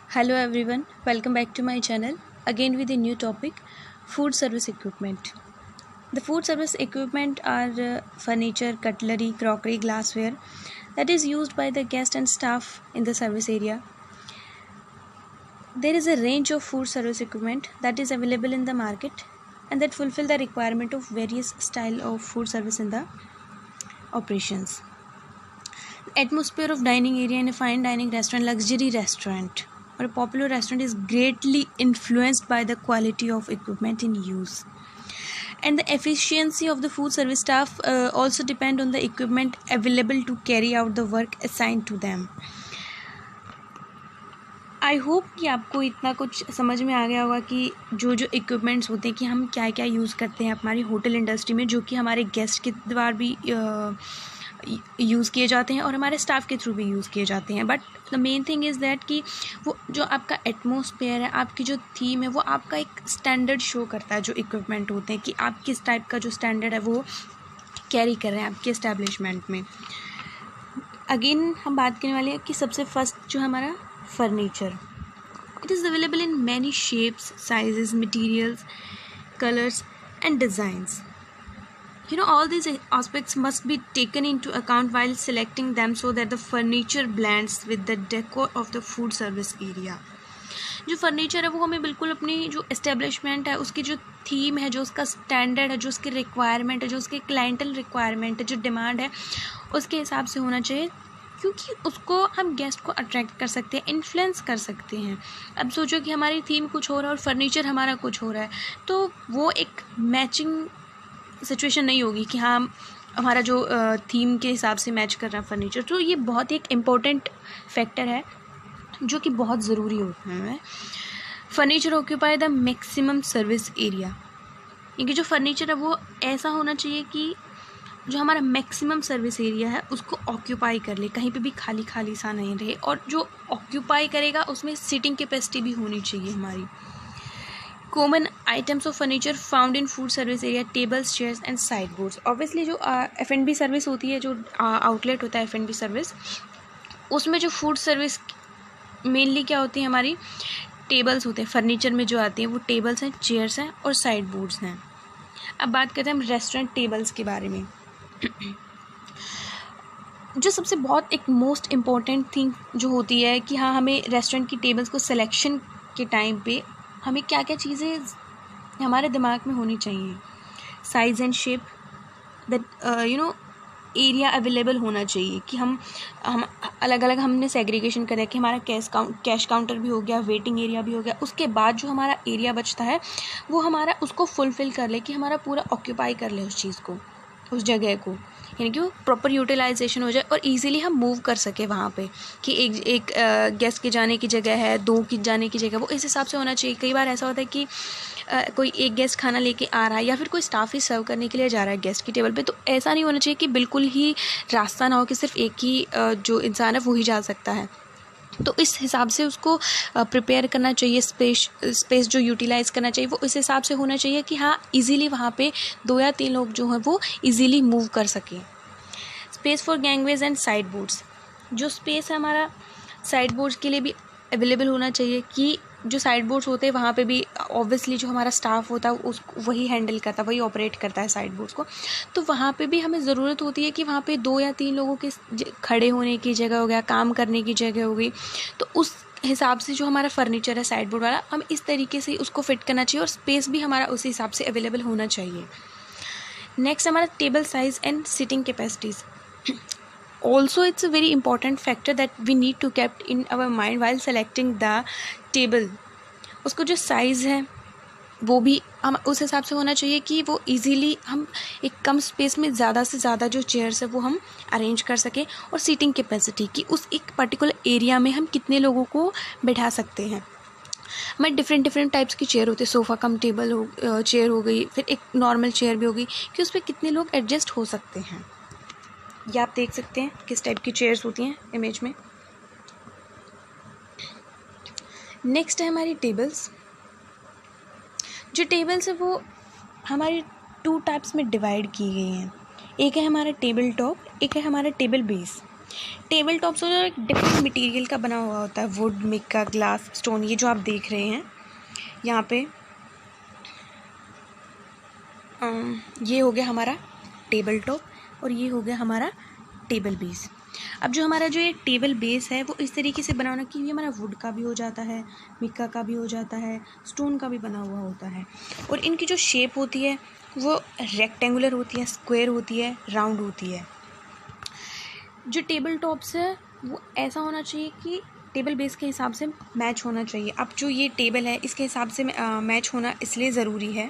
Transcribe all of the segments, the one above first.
Hello everyone, welcome back to my channel again with a new topic, food service equipment. The food service equipment are furniture, cutlery, crockery, glassware that is used by the guest and staff in the service area. There is a range of food service equipment that is available in the market and that fulfill the requirement of various style of food service in the operations. Atmosphere of dining area in a fine dining restaurant, luxury restaurant or a popular restaurant is greatly influenced by the quality of equipment in use, and the efficiency of the food service staff also depend on the equipment available to carry out the work assigned to them. I hope कि आपको इतना कुछ समझ में आ गया होगा कि जो इक्विपमेंट्स होते हैं कि हम क्या क्या यूज़ करते हैं हमारी होटल इंडस्ट्री में, जो कि हमारे गेस्ट के द्वारा भी यूज़ किए जाते हैं और हमारे स्टाफ के थ्रू भी यूज़ किए जाते हैं. But the main thing is that कि वो जो आपका एटमॉस्फेयर है, आपकी जो थीम है, वो आपका एक स्टैंडर्ड शो करता है. जो इक्विपमेंट होते हैं कि आप किस टाइप का जो स्टैंडर्ड है वो कैरी कर रहे हैं आपके एस्टैब्लिशमेंट में. अगेन हम बात करने वाले हैं कि सबसे फर्स्ट जो हमारा furniture. It is available in many shapes, sizes, materials, colors and designs. All these aspects must be taken into account while selecting them so that the furniture blends with the decor of the food service area. जो furniture है वो हमें बिल्कुल अपनी जो establishment है उसकी जो थीम है, जो उसका स्टैंडर्ड है, जो उसकी रिक्वायरमेंट है, जो उसकी क्लाइंटल रिक्वायरमेंट है, जो डिमांड है, उसके हिसाब से होना चाहिए, क्योंकि उसको हम गेस्ट को अट्रैक्ट कर सकते हैं, इन्फ्लुएंस कर सकते हैं. अब सोचो कि हमारी थीम कुछ हो रहा है और फर्नीचर हमारा कुछ हो रहा है, तो वो एक मैचिंग सिचुएशन नहीं होगी कि हाँ हमारा जो थीम के हिसाब से मैच कर रहा है फर्नीचर. तो ये बहुत ही एक इम्पोर्टेंट फैक्टर है जो कि बहुत ज़रूरी होता है. Furniture occupy the maximum service area, क्योंकि जो फर्नीचर है वो ऐसा होना चाहिए कि जो हमारा मैक्सिमम सर्विस एरिया है उसको ऑक्यूपाई कर ले, कहीं पे भी खाली खाली सा नहीं रहे. और जो ऑक्यूपाई करेगा उसमें सीटिंग कैपेसिटी भी होनी चाहिए हमारी. Common items of furniture found in food service area, tables, chairs and side boards. Obviously जो F&B सर्विस होती है, जो आउटलेट होता है F&B सर्विस, उसमें जो फूड सर्विस मेनली क्या होती है, हमारी टेबल्स होते हैं. फर्नीचर में जो आती हैं वो टेबल्स हैं, चेयर्स हैं और साइड बोर्ड्स हैं. अब बात करते हैं हम रेस्टोरेंट टेबल्स के बारे में. जो सबसे बहुत एक मोस्ट इम्पॉर्टेंट थिंग जो होती है कि हाँ हमें रेस्टोरेंट की टेबल्स को सिलेक्शन के टाइम पे हमें क्या क्या चीज़ें हमारे दिमाग में होनी चाहिए. Size and shape, that area available होना चाहिए कि हम अलग अलग हमने सेग्रीगेशन करा कि हमारा कैश काउंटर भी हो गया, वेटिंग एरिया भी हो गया. उसके बाद जो हमारा एरिया बचता है वो हमारा उसको फुलफ़िल कर ले, कि हमारा पूरा ऑक्यूपाई कर ले उस चीज़ को, उस जगह को, यानी कि वो प्रॉपर यूटिलाइजेशन हो जाए और इजीली हम मूव कर सके वहाँ पे. कि एक गेस्ट के जाने की जगह है, दो की जाने की जगह, वो इस हिसाब से होना चाहिए. कई बार ऐसा होता है कि कोई एक गेस्ट खाना लेके आ रहा है या फिर कोई स्टाफ ही सर्व करने के लिए जा रहा है गेस्ट की टेबल पे, तो ऐसा नहीं होना चाहिए कि बिल्कुल ही रास्ता ना हो कि सिर्फ एक ही जो इंसान है वो ही जा सकता है. तो इस हिसाब से उसको प्रिपेयर करना चाहिए. स्पेस जो यूटिलाइज़ करना चाहिए वो इस हिसाब से होना चाहिए कि हाँ इजीली वहाँ पे 2 या 3 लोग जो हैं वो इजीली मूव कर सकें. Space for gangways and side boards. जो स्पेस है हमारा साइड बोर्ड्स के लिए भी अवेलेबल होना चाहिए, कि जो साइड बोर्ड्स होते हैं वहाँ पे भी ऑब्वियसली जो हमारा स्टाफ होता है वही हैंडल करता है, वही ऑपरेट करता है साइड बोर्ड्स को. तो वहाँ पे भी हमें ज़रूरत होती है कि वहाँ पे 2 या 3 लोगों के खड़े होने की जगह हो गया, काम करने की जगह हो गई. तो उस हिसाब से जो हमारा फर्नीचर है साइड बोर्ड वाला, हम इस तरीके से उसको फिट करना चाहिए और स्पेस भी हमारा उसी हिसाब से अवेलेबल होना चाहिए. नेक्स्ट हमारा table size and sitting capacities. Also it's a very important factor that we need to keep in our mind while selecting the table. उसको जो साइज़ है वो भी हम उस हिसाब से होना चाहिए कि वो इजीली हम एक कम स्पेस में ज़्यादा से ज़्यादा जो चेयर्स है वो हम अरेंज कर सकें. और सीटिंग कैपेसिटी कि उस एक पर्टिकुलर एरिया में हम कितने लोगों को बैठा सकते हैं. हमारे डिफरेंट टाइप्स की चेयर होती है. सोफ़ा कम टेबल चेयर हो गई, फिर एक नॉर्मल चेयर भी हो गई, कि उस पर कितने लोग एडजस्ट हो सकते हैं. ये आप देख सकते हैं किस टाइप की चेयर्स होती हैं इमेज में. नेक्स्ट है हमारी टेबल्स. जो टेबल्स है वो हमारी 2 टाइप्स में डिवाइड की गई हैं. एक है हमारा टेबल टॉप, एक है हमारा टेबल बेस. टेबल टॉप्स जो एक डिफरेंट मटेरियल का बना हुआ होता है, वुड, मिका, ग्लास, स्टोन, ये जो आप देख रहे हैं यहाँ पे, ये हो गया हमारा टेबल टॉप और ये हो गया हमारा टेबल बेस। अब जो हमारा जो ये टेबल बेस है वो इस तरीके से बनाना कि ये हमारा वुड का भी हो जाता है, मिका का भी हो जाता है, स्टोन का भी बना हुआ होता है, और इनकी जो शेप होती है वो रेक्टेंगुलर होती है, स्क्वायर होती है, राउंड होती है। जो टेबल टॉप्स है वो ऐसा होना चाहिए कि टेबल बेस के हिसाब से मैच होना चाहिए। अब जो ये टेबल है इसके हिसाब से मैच होना इसलिए ज़रूरी है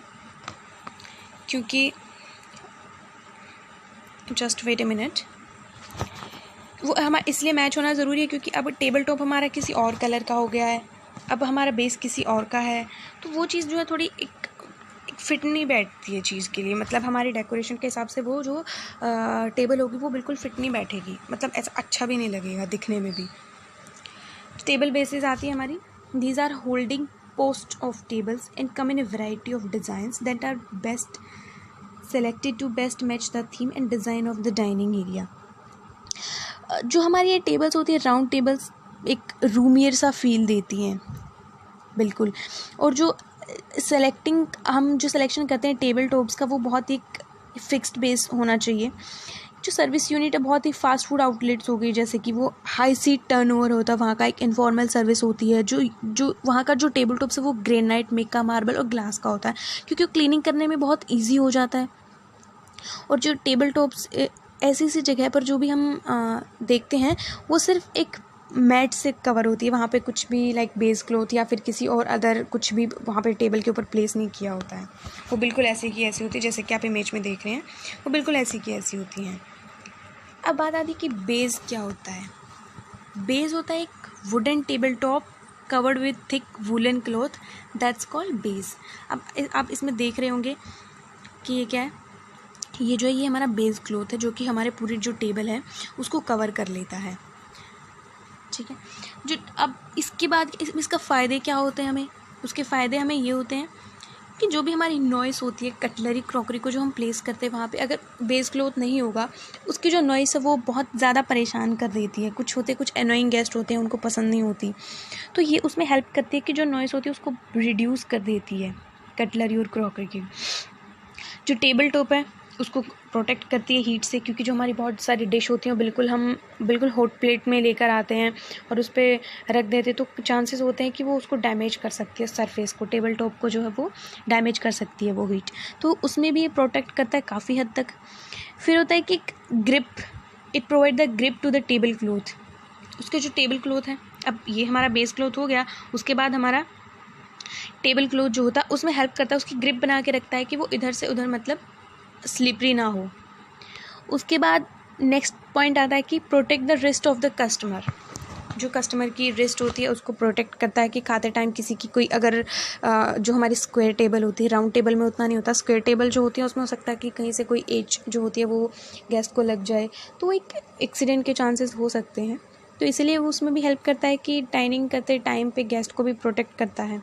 क्योंकि, जस्ट वेट अ मिनट, वो हमारा इसलिए मैच होना ज़रूरी है क्योंकि अब टेबल टॉप हमारा किसी और कलर का हो गया है, अब हमारा बेस किसी और का है, तो वो चीज़ जो है थोड़ी एक फिट नहीं बैठती है चीज़ के लिए। मतलब हमारी डेकोरेशन के हिसाब से वो जो टेबल होगी वो बिल्कुल फिट नहीं बैठेगी, मतलब ऐसा अच्छा भी नहीं लगेगा दिखने में भी। टेबल बेसिस आती है हमारी, these are holding post of tables and come in a variety of designs that are best selected to best match the theme and design of the dining area. जो हमारी ये टेबल्स होती है, round tables, एक रूमियर सा feel देती हैं बिल्कुल। और जो हम जो सिलेक्शन करते हैं टेबल टॉप्स का वो बहुत ही फिक्स्ड बेस होना चाहिए। जो सर्विस यूनिट है बहुत ही फास्ट फूड आउटलेट्स हो गई, जैसे कि वो हाई सीट टर्नओवर होता है, वहाँ का एक इनफॉर्मल सर्विस होती है। जो वहाँ का जो टेबल टॉप्स है वो ग्रेनाइट, मिका, मार्बल और ग्लास का होता है क्योंकि वो क्लीनिंग करने में बहुत ईजी हो जाता है। और जो टेबल टॉप्स ऐसी सी जगह पर जो भी हम देखते हैं वो सिर्फ एक मैट से कवर होती है, वहाँ पे कुछ भी लाइक बेस क्लॉथ या फिर किसी और अदर कुछ भी वहाँ पे टेबल के ऊपर प्लेस नहीं किया होता है। वो बिल्कुल ऐसी की ऐसी होती है, जैसे कि आप इमेज में देख रहे हैं वो बिल्कुल ऐसी की ऐसी होती हैं। अब बात आती है कि बेस क्या होता है। बेस होता है एक wooden table top covered with thick woollen cloth, that's called base. अब आप इसमें देख रहे होंगे कि ये क्या है, ये जो है ये हमारा बेस क्लॉथ है जो कि हमारे पूरी जो टेबल है उसको कवर कर लेता है, ठीक है। जो अब इसके बाद इसका फ़ायदे क्या होते हैं हमें, उसके फ़ायदे हमें ये होते हैं कि जो भी हमारी नॉइस होती है, कटलरी, क्रॉकरी को जो हम प्लेस करते हैं वहाँ पे, अगर बेस क्लॉथ नहीं होगा उसकी जो नॉइस है वो बहुत ज़्यादा परेशान कर देती है। कुछ एनोइंग गेस्ट होते हैं उनको पसंद नहीं होती, तो ये उसमें हेल्प करती है कि जो नॉइस होती है उसको रिड्यूस कर देती है कटलरी और क्रॉकरी की। जो टेबल टॉप है उसको प्रोटेक्ट करती है हीट से, क्योंकि जो हमारी बहुत सारी डिश होती हैं बिल्कुल हॉट प्लेट में लेकर आते हैं और उस पर रख देते हैं, तो चांसेस होते हैं कि वो उसको डैमेज कर सकती है, सरफेस को, टेबल टॉप को जो है वो डैमेज कर सकती है वो हीट, तो उसमें भी ये प्रोटेक्ट करता है काफ़ी हद तक। फिर होता है कि grip, it provide the grip to the table cloth. उसके जो टेबल क्लॉथ है, अब ये हमारा बेस क्लॉथ हो गया, उसके बाद हमारा टेबल क्लॉथ जो होता है उसमें हेल्प करता है, उसकी ग्रिप बना के रखता है कि वो इधर से उधर मतलब स्लिपरी ना हो। उसके बाद नेक्स्ट पॉइंट आता है कि protect the wrist of the customer. जो कस्टमर की रिस्ट होती है उसको प्रोटेक्ट करता है कि खाते टाइम किसी की कोई अगर जो हमारी स्क्वायर टेबल होती है, राउंड टेबल में उतना नहीं होता, स्क्वायर टेबल जो होती है उसमें हो सकता है कि कहीं से कोई एज जो होती है वो गेस्ट को लग जाए, तो एक एक्सीडेंट के चांसेस हो सकते हैं, तो इसलिए वो उसमें भी हेल्प करता है कि डाइनिंग करते टाइम पे गेस्ट को भी प्रोटेक्ट करता है।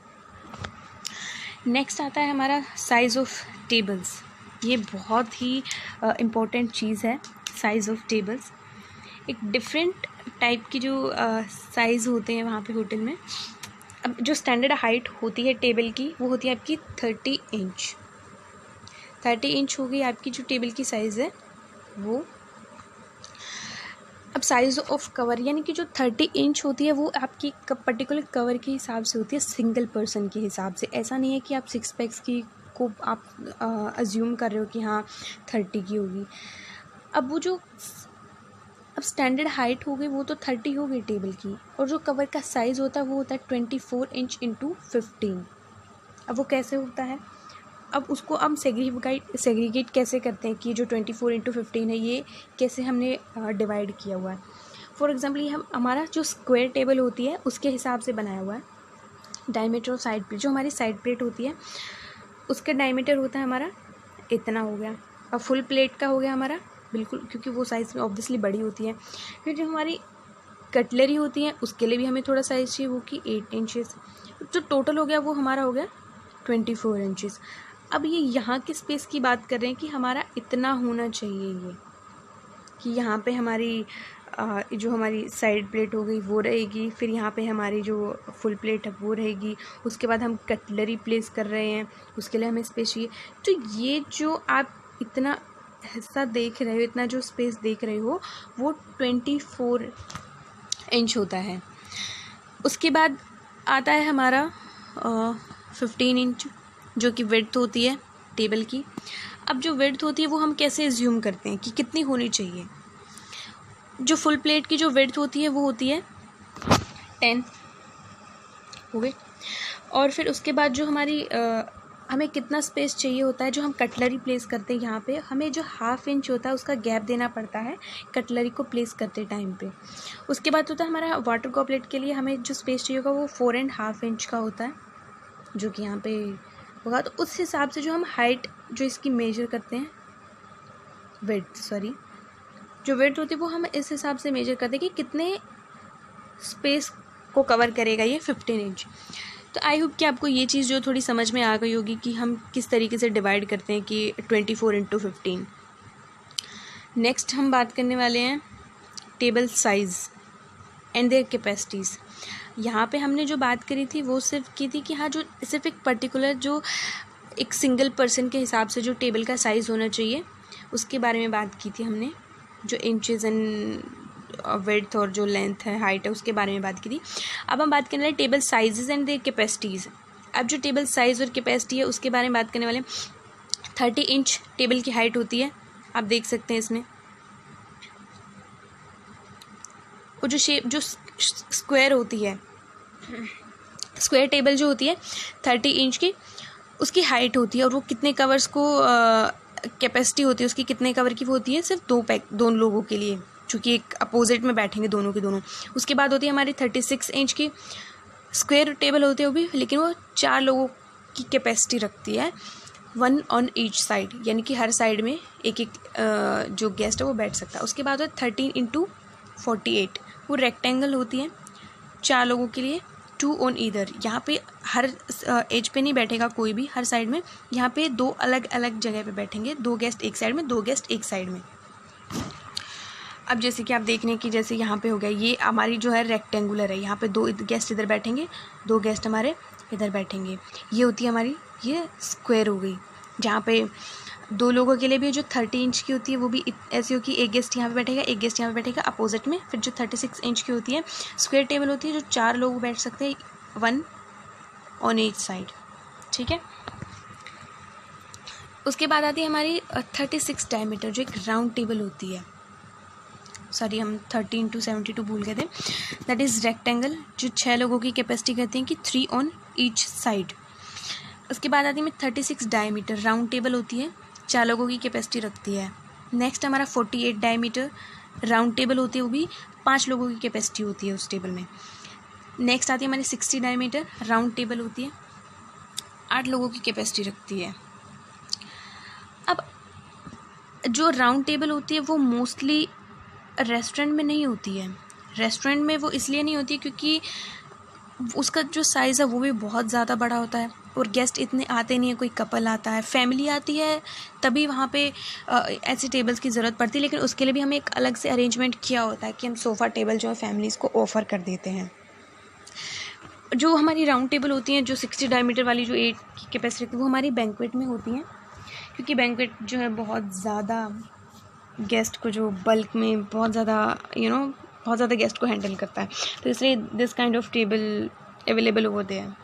नेक्स्ट आता है हमारा साइज़ ऑफ टेबल्स। ये बहुत ही इम्पोर्टेंट चीज़ है, साइज़ ऑफ टेबल्स। एक डिफरेंट टाइप की जो साइज़ होते हैं वहाँ पे होटल में। अब जो स्टैंडर्ड हाइट होती है टेबल की वो होती है आपकी 30 इंच। 30 इंच हो गई आपकी जो टेबल की साइज़ है वो। अब साइज़ ऑफ कवर यानी कि जो 30 इंच होती है वो आपकी पर्टिकुलर कवर के हिसाब से होती है, सिंगल पर्सन के हिसाब से। ऐसा नहीं है कि आप 6 पैक्स की को आप अज्यूम कर रहे हो कि हाँ 30 की होगी। अब वो जो अब स्टैंडर्ड हाइट हो गई वो तो 30 हो गई टेबल की, और जो कवर का साइज़ होता है वो होता है 24 इंच इंटू 15। अब वो कैसे होता है, अब उसको हम सेग्रीगेट कैसे करते हैं कि जो 24 इंटू 15 है ये कैसे हमने डिवाइड किया हुआ है। फॉर एग्जांपल ये हमारा जो स्क्वायर टेबल होती है उसके हिसाब से बनाया हुआ है। डायमीटर और साइड प्लेट, जो हमारी साइड प्लेट होती है उसका डायमीटर होता है हमारा इतना हो गया। अब फुल प्लेट का हो गया हमारा बिल्कुल, क्योंकि वो साइज़ में ऑब्वियसली बड़ी होती है। फिर जो हमारी कटलरी होती है उसके लिए भी हमें थोड़ा साइज़ चाहिए, वो कि 8 इंचेस। जो टोटल हो गया वो हमारा हो गया 24 इंचेस। अब ये यहाँ के स्पेस की बात कर रहे हैं कि हमारा इतना होना चाहिए, ये कि यहाँ पे हमारी जो हमारी साइड प्लेट हो गई वो रहेगी, फिर यहाँ पे हमारी जो फुल प्लेट है वो रहेगी। उसके बाद हम कटलरी प्लेस कर रहे हैं, उसके लिए हमें स्पेस चाहिए। तो ये जो आप इतना हिस्सा देख रहे हो, इतना जो स्पेस देख रहे हो, वो 24 इंच होता है। उसके बाद आता है हमारा 15 इंच, जो कि विड्थ होती है टेबल की। अब जो विड्थ होती है वो हम कैसे एज्यूम करते हैं कि कितनी होनी चाहिए। जो फुल प्लेट की जो विड्थ होती है वो होती है 10 हो गई। और फिर उसके बाद जो हमारी हमें कितना स्पेस चाहिए होता है, जो हम कटलरी प्लेस करते हैं यहाँ पे, हमें जो 1/2 इंच होता है उसका गैप देना पड़ता है कटलरी को प्लेस करते टाइम पे। उसके बाद होता है हमारा वाटर गॉबलेट के लिए हमें जो स्पेस चाहिए होगा वो 4.5 इंच का होता है, जो कि यहाँ पे होगा। तो उस हिसाब से जो हम हाइट जो इसकी मेजर करते हैं, जो विड्थ होती है वो हम इस हिसाब से मेजर करते हैं कि कितने स्पेस को कवर करेगा ये 15 इंच। तो आई होप कि आपको ये चीज़ जो थोड़ी समझ में आ गई होगी कि हम किस तरीके से डिवाइड करते हैं कि 24 × 15। नेक्स्ट हम बात करने वाले हैं table size and their capacities. यहाँ पे हमने जो बात करी थी वो सिर्फ की थी कि हाँ, जो सिर्फ एक पर्टिकुलर जो एक सिंगल पर्सन के हिसाब से जो टेबल का साइज़ होना चाहिए उसके बारे में बात की थी हमने, जो इंचेस एंड विड्थ और जो लेंथ है, हाइट है, उसके बारे में बात की थी। अब हम बात करने वाले table sizes and their capacities. अब जो टेबल साइज़ और कैपेसिटी है उसके बारे में बात करने वाले। 30 इंच टेबल की हाइट होती है, आप देख सकते हैं इसमें। वो जो शेप जो स्क्वायर होती है, स्क्वायर टेबल जो होती है 30 इंच की, उसकी हाइट होती है और वो कितने कवर्स को कैपेसिटी होती है उसकी, कितने कवर की वो होती है, सिर्फ 2 लोगों के लिए, चूँकि एक अपोजिट में बैठेंगे दोनों के दोनों। उसके बाद होती है हमारी 36 इंच की स्क्वायर टेबल होती है वो भी, लेकिन वो 4 लोगों की कैपेसिटी रखती है, 1 ऑन ईच साइड, यानी कि हर साइड में एक जो गेस्ट है वो बैठ सकता है। उसके बाद है 13 × 48, वो रेक्टेंगल होती है 4 लोगों के लिए, 2 ऑन ईदर। यहाँ पे हर एज पे नहीं बैठेगा कोई भी, हर साइड में। यहाँ पे 2 अलग अलग जगह पे बैठेंगे, 2 गेस्ट एक साइड में, 2 गेस्ट एक साइड में। अब जैसे कि आप देख रहे हैं कि जैसे यहाँ पे हो गया, ये हमारी जो है रेक्टेंगुलर है, यहाँ पे 2 गेस्ट इधर बैठेंगे, 2 गेस्ट हमारे इधर बैठेंगे। ये होती है हमारी ये स्क्वायर हो गई, जहाँ पे 2 लोगों के लिए भी जो 30 इंच की होती है वो भी ऐसी होगी, एक गेस्ट यहाँ पे बैठेगा, एक गेस्ट यहाँ पे बैठेगा अपोजिट में। फिर जो 36 इंच की होती है स्क्वायर टेबल होती है, जो 4 लोग बैठ सकते हैं, 1 ऑन ईच साइड, ठीक है। उसके बाद आती है हमारी 36 डायमीटर, जो एक राउंड टेबल होती है। सॉरी, हम 13 × 72 भूल गए थे। दैट इज़ रेक्टेंगल, जो 6 लोगों की कैपेसिटी करती हैं कि 3 ऑन ईच साइड। उसके बाद आती है 36 डायमीटर, राउंड टेबल होती है, 4 लोगों की कैपेसिटी रखती है। नेक्स्ट हमारा 48 डायमीटर, राउंड टेबल होती है, वो भी 5 लोगों की कैपेसिटी होती है उस टेबल में। नेक्स्ट आती है हमारी 60 डायमीटर, राउंड टेबल होती है, 8 लोगों की कैपेसिटी रखती है। अब जो राउंड टेबल होती है वो मोस्टली रेस्टोरेंट में नहीं होती है। रेस्टोरेंट में वो इसलिए नहीं होती क्योंकि उसका जो साइज़ है वो भी बहुत ज़्यादा बड़ा होता है और गेस्ट इतने आते नहीं है, कोई कपल आता है, फैमिली आती है, तभी वहाँ पे ऐसी टेबल्स की ज़रूरत पड़ती है। लेकिन उसके लिए भी हमें एक अलग से अरेंजमेंट किया होता है कि हम सोफ़ा टेबल जो है फैमिलीज़ को ऑफ़र कर देते हैं। जो हमारी राउंड टेबल होती हैं, जो 60 डायमीटर वाली जो 8 की कैपेसिटी रखती है, वो हमारी बैंक्वेट में होती हैं, क्योंकि बैंक्वेट जो है बहुत ज़्यादा गेस्ट को, जो बल्क में बहुत ज़्यादा बहुत ज़्यादा गेस्ट को हैंडल करता है, तो इसलिए this kind of table available होते हैं।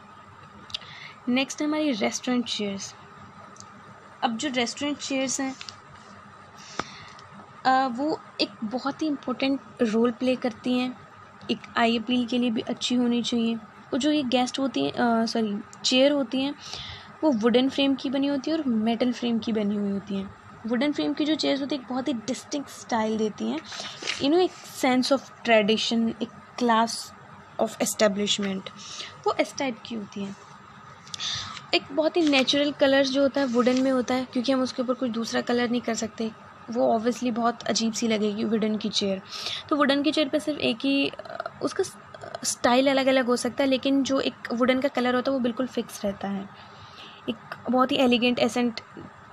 नेक्स्ट हमारी रेस्टोरेंट चेयर्स। अब जो रेस्टोरेंट चेयर्स हैं वो एक बहुत ही इम्पोर्टेंट रोल प्ले करती हैं। एक आई अपील के लिए भी अच्छी होनी चाहिए। और जो ये गेस्ट होती हैं चेयर होती हैं, वो वुडन फ्रेम की बनी होती है और मेटल फ्रेम की बनी हुई होती हैं। वुडन फ्रेम की जो चेयर्स होती है एक बहुत ही डिस्टिंक्ट स्टाइल देती हैं, एक सेंस ऑफ ट्रेडिशन, एक क्लास ऑफ एस्टेब्लिशमेंट, वो इस टाइप की होती हैं। एक बहुत ही नेचुरल कलर्स जो होता है वुडन में होता है, क्योंकि हम उसके ऊपर कुछ दूसरा कलर नहीं कर सकते, वो ऑब्वियसली बहुत अजीब सी लगेगी वुडन की चेयर। तो वुडन की चेयर पे सिर्फ एक ही उसका स्टाइल अलग अलग हो सकता है, लेकिन जो एक वुडन का कलर होता है वो बिल्कुल फिक्स रहता है। एक बहुत ही एलिगेंट एसेंट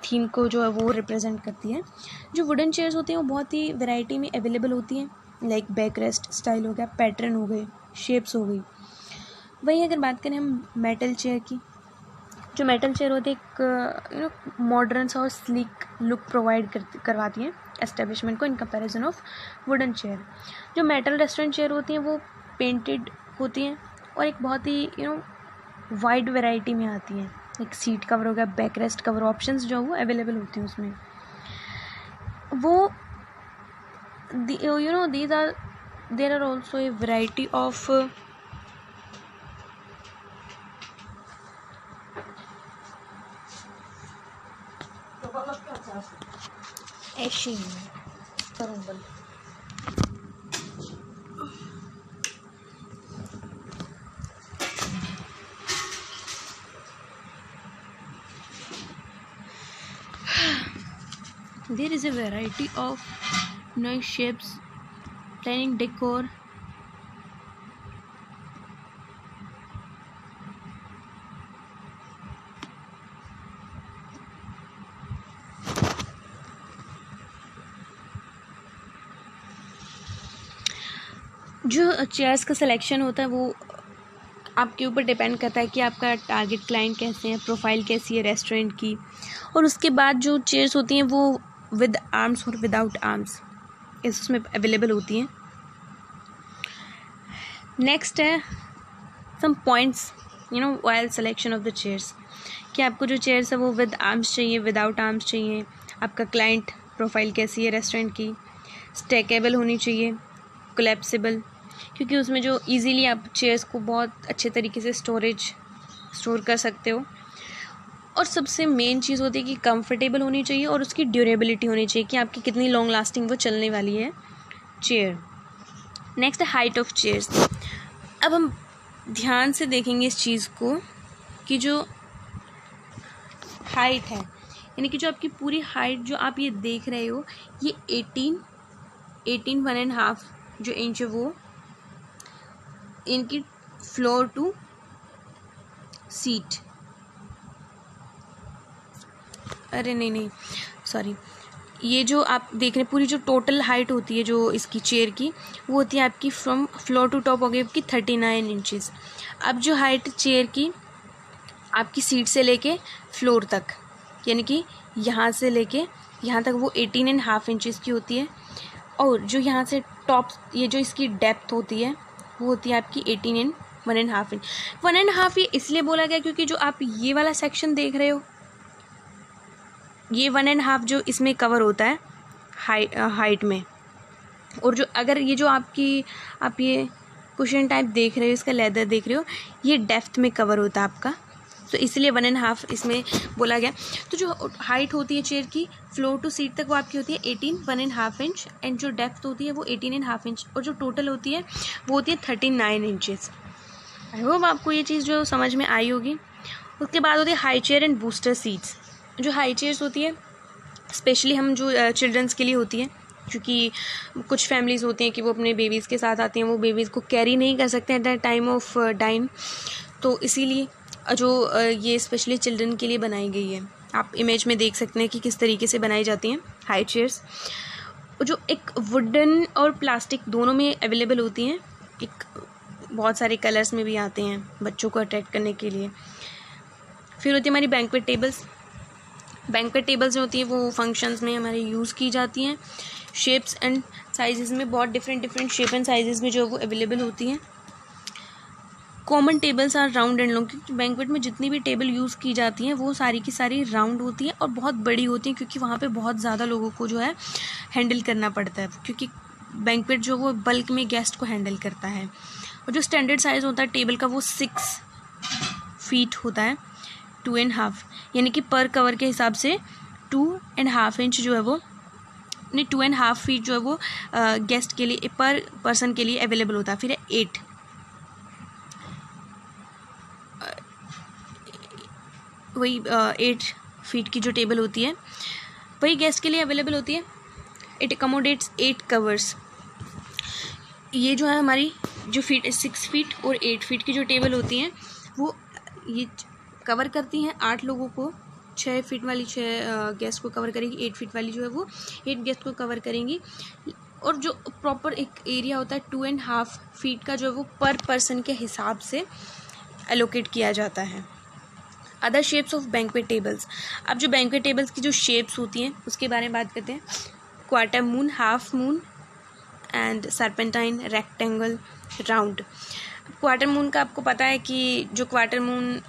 थीम को जो है वो रिप्रेजेंट करती है। जो वुडन चेयर्स होती हैं वो बहुत ही वैरायटी में अवेलेबल होती हैं। लाइक बैक रेस्ट स्टाइल हो गया, पैटर्न हो गए, शेप्स हो गई। वहीं अगर बात करें हम मेटल चेयर की, जो मेटल चेयर होती है एक मॉडर्न सा और स्लीक लुक प्रोवाइड करवाती हैं एस्टेब्लिशमेंट को in comparison of wooden chair. जो मेटल रेस्टोरेंट चेयर होती हैं वो पेंटेड होती हैं और एक बहुत ही वाइड वैरायटी में आती हैं। एक सीट कवर हो गया, बैक रेस्ट कवर, ऑप्शंस जो वो अवेलेबल होती हैं उसमें। वो there are also a variety of ऐसे करूँ बल there is a variety of nice shapes, planning decor, जो चेयर्स का सिलेक्शन होता है वो आपके ऊपर डिपेंड करता है कि आपका टारगेट क्लाइंट कैसे हैं, प्रोफाइल कैसी है रेस्टोरेंट की। और उसके बाद जो चेयर्स होती हैं वो विद आर्म्स और विदाउट आर्म्स उसमें अवेलेबल होती हैं। नेक्स्ट है some points while selection of the chairs, कि आपको जो चेयर्स है वो विद आर्म्स चाहिए, विदाउट आर्म्स चाहिए, आपका क्लाइंट प्रोफाइल कैसी है रेस्टोरेंट की, स्टैकेबल होनी चाहिए, कोलैप्सिबल, क्योंकि उसमें जो इजीली आप चेयर्स को बहुत अच्छे तरीके से स्टोर कर सकते हो। और सबसे मेन चीज़ होती है कि कंफर्टेबल होनी चाहिए और उसकी ड्यूरेबिलिटी होनी चाहिए कि आपकी कितनी लॉन्ग लास्टिंग वो चलने वाली है चेयर। नेक्स्ट है हाइट ऑफ चेयर्स। अब हम ध्यान से देखेंगे इस चीज़ को कि जो हाइट है, यानी कि जो आपकी पूरी हाइट जो आप ये देख रहे हो, ये 1.5 जो इंच है वो इनकी फ्लोर टू सीट, अरे नहीं सॉरी, ये जो आप देख रहे हैं पूरी जो टोटल हाइट होती है जो इसकी चेयर की, वो होती है आपकी फ्रॉम फ्लोर टू टॉप हो गई आपकी 39 इंचेस। अब जो हाइट चेयर की आपकी सीट से लेके फ्लोर तक, यानी कि यहाँ से लेके यहाँ तक वो 18.5 इंचेस की होती है। और जो यहाँ से टॉप ये जो इसकी डेप्थ होती है वो होती है आपकी 18.1.5 इंच। 1.5 ये इसलिए बोला गया क्योंकि जो आप ये वाला सेक्शन देख रहे हो, ये 1.5 जो इसमें कवर होता है हाइट में, और जो अगर ये जो आप ये कुशन टाइप देख रहे हो, इसका लेदर देख रहे हो, ये डेप्थ में कवर होता है आपका, तो इसलिए 1.5 इसमें बोला गया। तो जो हाइट होती है चेयर की फ्लोर टू सीट तक वो आपकी होती है 1.5 इंच, एंड जो डेप्थ होती है वो 18.5 इंच, और जो टोटल होती है वो होती है 39 इंचेस। आई होप आपको ये चीज़ जो समझ में आई होगी। उसके बाद होती है high chair and booster seats. जो हाई चेयर्स होती है स्पेशली हम जो चिल्ड्रंस के लिए होती है, क्योंकि कुछ फैमिलीज़ होती हैं कि वो अपने बेबीज़ के साथ आती हैं, वो बेबीज़ को कैरी नहीं कर सकते at the time of dine, तो इसीलिए जो ये स्पेशली चिल्ड्रन के लिए बनाई गई है। आप इमेज में देख सकते हैं कि किस तरीके से बनाई जाती हैं हाई चेयर्स, जो एक वुडन और प्लास्टिक दोनों में अवेलेबल होती हैं, एक बहुत सारे कलर्स में भी आते हैं बच्चों को अट्रैक्ट करने के लिए। फिर होती है हमारी बैंक्वेट टेबल्स। बैंक्वेट टेबल्स जो होती हैं वो फंक्शंस में हमारे यूज़ की जाती हैं। शेप्स एंड साइजेस में बहुत डिफरेंट शेप एंड साइजेस में जो वो अवेलेबल होती हैं। Common tables are round and long, क्योंकि बैंक्वेट में जितनी भी टेबल यूज़ की जाती हैं वो सारी की सारी राउंड होती हैं और बहुत बड़ी होती हैं, क्योंकि वहाँ पे बहुत ज़्यादा लोगों को जो है हैंडल करना पड़ता है, क्योंकि बैंक्वेट जो वो बल्क में गेस्ट को हैंडल करता है। और जो स्टैंडर्ड साइज़ होता है टेबल का वो 6 फीट होता है, 2.5, यानी कि पर कवर के हिसाब से 2.5 इंच जो है वो 2.5 फीट जो है वो गेस्ट के लिए पर पर्सन के लिए अवेलेबल होता है। फिर है 8 फीट की जो टेबल होती है वही गेस्ट के लिए अवेलेबल होती है। It accommodates 8 covers. ये जो है हमारी जो 6 फीट और 8 फीट की जो टेबल होती हैं वो ये कवर करती हैं 8 लोगों को। 6 फीट वाली 6 गेस्ट को कवर करेंगी, 8 फीट वाली जो है वो 8 गेस्ट को कवर करेंगी। और जो प्रॉपर एक एरिया होता है 2.5 फीट का जो है वो पर पर्सन के हिसाब से एलोकेट किया जाता है। Other shapes of banquet tables. अब जो बैंक्वेट टेबल्स की जो शेप्स होती हैं उसके बारे में बात करते हैं। Quarter moon, half moon and serpentine, rectangle, round. Quarter moon का आपको पता है कि जो क्वार्टर मून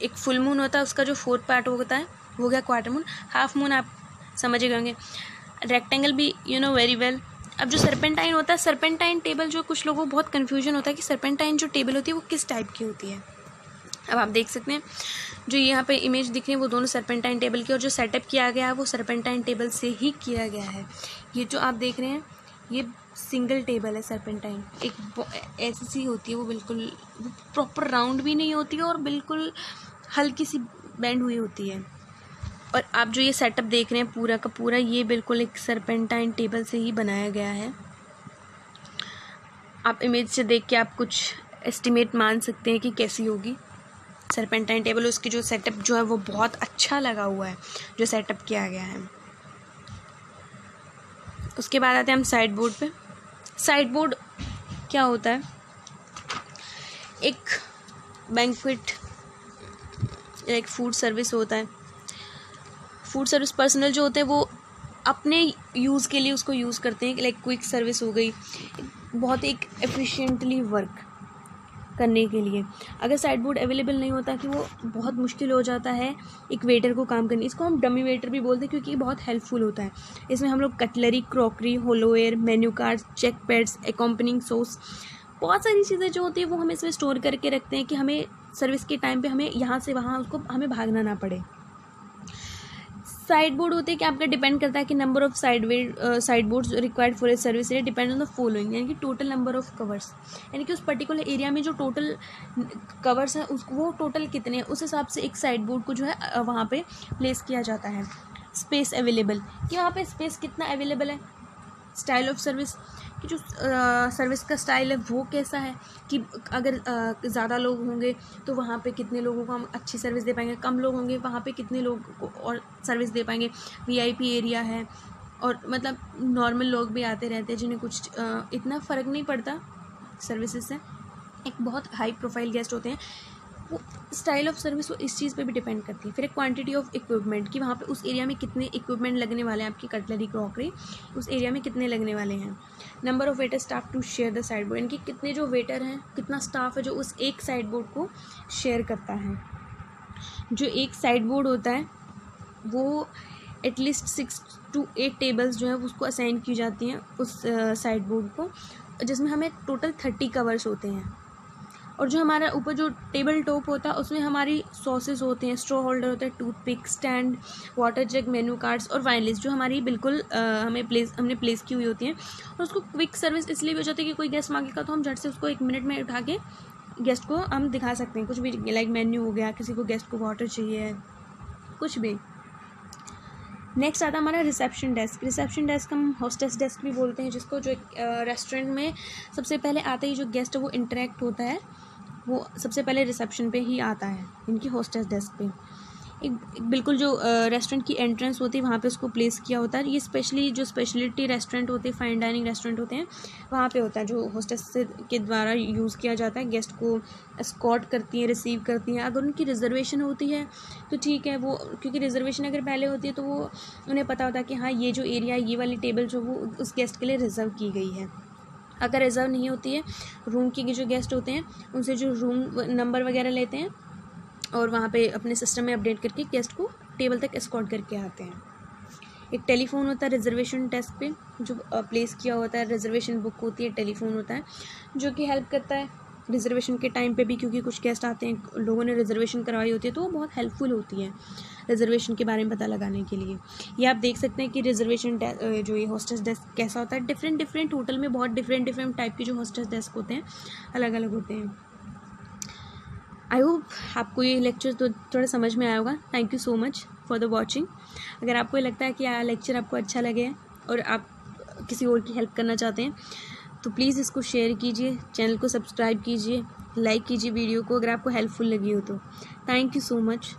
एक फुल मून होता है उसका जो 4th पार्ट होता है वो हो गया क्वार्टर मून। हाफ मून आप समझ गए होंगे। रेक्टेंगल भी यू नो वेरी वेल। अब जो सर्पेंटाइन होता है, सर्पेंटाइन टेबल जो कुछ लोगों को बहुत कन्फ्यूजन होता है कि सर्पेंटाइन जो टेबल होती है वो किस टाइप की होती है। अब आप देख सकते हैं जो यहाँ पे इमेज दिख रही है वो दोनों सर्पेंटाइन टेबल की, और जो सेटअप किया गया है वो सर्पेंटाइन टेबल से ही किया गया है। ये जो आप देख रहे हैं ये सिंगल टेबल है सर्पेंटाइन, एक ऐसी सी होती है, वो बिल्कुल प्रॉपर राउंड भी नहीं होती है और बिल्कुल हल्की सी बेंड हुई होती है। और आप जो ये सेटअप देख रहे हैं पूरा का पूरा ये बिल्कुल एक सर्पेंटाइन टेबल से ही बनाया गया है। आप इमेज से देख के आप कुछ एस्टिमेट मान सकते हैं कि कैसी होगी सर्पेंटाइन टेबल। उसकी जो सेटअप जो है वो बहुत अच्छा लगा हुआ है जो सेटअप किया गया है। उसके बाद आते हैं हम साइड बोर्ड पे। साइड बोर्ड क्या होता है, एक बैंक्वेट एक फूड सर्विस होता है। फूड सर्विस पर्सनल जो होते हैं वो अपने यूज़ के लिए उसको यूज़ करते हैं, लाइक क्विक सर्विस हो गई, बहुत एक एफिशिएंटली वर्क करने के लिए। अगर साइड बोर्ड अवेलेबल नहीं होता कि वो बहुत मुश्किल हो जाता है एक वेटर को काम करनी। इसको हम डमी वेटर भी बोलते हैं क्योंकि ये बहुत हेल्पफुल होता है। इसमें हम लोग cutlery, crockery, hollowware, menu card, check pads, accompanying sauce, बहुत सारी चीज़ें जो होती है वो हम इसमें स्टोर करके रखते हैं कि हमें सर्विस के टाइम पे हमें यहाँ से वहाँ उसको हमें भागना ना पड़े। साइड बोर्ड होते हैं कि आपका डिपेंड करता है कि number of side boards required for a service area depend on the following, यानी कि टोटल नंबर ऑफ कवर्स, यानी कि उस पर्टिकुलर एरिया में जो टोटल कवर्स है उसको वो टोटल कितने हैं उस हिसाब से एक साइड बोर्ड को जो है वहाँ पे प्लेस किया जाता है। स्पेस अवेलेबल, कि वहाँ पे स्पेस कितना अवेलेबल है। स्टाइल ऑफ सर्विस, कि जो सर्विस का स्टाइल है वो कैसा है, कि अगर ज़्यादा लोग होंगे तो वहाँ पे कितने लोगों को हम अच्छी सर्विस दे पाएंगे, कम लोग होंगे वहाँ पे कितने लोग को और सर्विस दे पाएंगे। वीआईपी एरिया है और मतलब नॉर्मल लोग भी आते रहते हैं जिन्हें कुछ इतना फ़र्क नहीं पड़ता सर्विसेज से। एक बहुत हाई प्रोफाइल गेस्ट होते हैं, वो स्टाइल ऑफ सर्विस वो इस चीज़ पे भी डिपेंड करती है। फिर एक क्वांटिटी ऑफ इक्विपमेंट, कि वहाँ पे उस एरिया में कितने इक्विपमेंट लगने वाले हैं, आपकी कटलरी, क्रॉकरी उस एरिया में कितने लगने वाले हैं। Number of waiter staff to share the sideboard, यानी कि कितने जो वेटर हैं, कितना स्टाफ है जो उस एक साइड बोर्ड को शेयर करता है। जो एक साइड बोर्ड होता है वो एटलीस्ट 6 to 8 टेबल्स जो है उसको असाइन की जाती हैं उस साइड बोर्ड को, जिसमें हमें टोटल 30 कवर्स होते हैं। और जो हमारा ऊपर जो टेबल टॉप होता है उसमें हमारी सॉसेस होते हैं, स्ट्रॉ होल्डर होता है, टूथपिक, स्टैंड, वाटर जग, मेनू कार्ड्स और वाइन लिस्ट जो हमारी बिल्कुल हमने प्लेस की हुई होती हैं। और उसको क्विक सर्विस इसलिए भी हो जाती है कि कोई गेस्ट मांगेगा तो हम झट से उसको 1 मिनट में उठा के गेस्ट को हम दिखा सकते हैं। कुछ भी लाइक मेन्यू हो गया, किसी को गेस्ट को वाटर चाहिए, कुछ भी। नेक्स्ट आता है हमारा रिसेप्शन डेस्क। रिसेप्शन डेस्क हम होस्टेस डेस्क भी बोलते हैं, जिसको जो रेस्टोरेंट में सबसे पहले आते ही जो गेस्ट है वो इंटरेक्ट होता है वो सबसे पहले रिसेप्शन पे ही आता है, इनकी होस्टेस डेस्क पे। एक बिल्कुल जो रेस्टोरेंट की एंट्रेंस होती है वहाँ पे उसको प्लेस किया होता है। ये स्पेशली जो स्पेशलिटी रेस्टोरेंट होते हैं, फाइन डाइनिंग रेस्टोरेंट होते हैं, वहाँ पे होता है जो होस्टेस के द्वारा यूज़ किया जाता है। गेस्ट को एस्कॉर्ट करती हैं, रिसीव करती हैं। अगर उनकी रिजर्वेशन होती है तो ठीक है, वो क्योंकि रिजर्वेशन अगर पहले होती है तो वो उन्हें पता होता है कि हाँ ये जो एरिया, ये वाली टेबल जो वो उस गेस्ट के लिए रिजर्व की गई है। अगर रिज़र्व नहीं होती है, रूम की जो गेस्ट होते हैं उनसे जो रूम नंबर वगैरह लेते हैं और वहाँ पे अपने सिस्टम में अपडेट करके गेस्ट को टेबल तक एस्कॉर्ट करके आते हैं। एक टेलीफोन होता है रिजर्वेशन डेस्क पे जो प्लेस किया होता है, रिजर्वेशन बुक होती है, टेलीफोन होता है जो कि हेल्प करता है रिजर्वेशन के टाइम पे भी, क्योंकि कुछ गेस्ट आते हैं, लोगों ने रिजर्वेशन करवाई होती है तो वो बहुत हेल्पफुल होती है रिजर्वेशन के बारे में पता लगाने के लिए। ये आप देख सकते हैं कि रिजर्वेशन जो ये होस्टेस डेस्क कैसा होता है। डिफरेंट होटल में बहुत डिफरेंट टाइप के जो होस्टेस डेस्क होते हैं अलग अलग होते हैं। आई होप आपको ये लेक्चर तो थोड़ा समझ में आया होगा। Thank you so much for the watching. अगर आपको लगता है कि लेक्चर आपको अच्छा लगे और आप किसी और की हेल्प करना चाहते हैं तो प्लीज़ इसको शेयर कीजिए, चैनल को सब्सक्राइब कीजिए, लाइक कीजिए वीडियो को अगर आपको हेल्पफुल लगी हो तो। Thank you so much.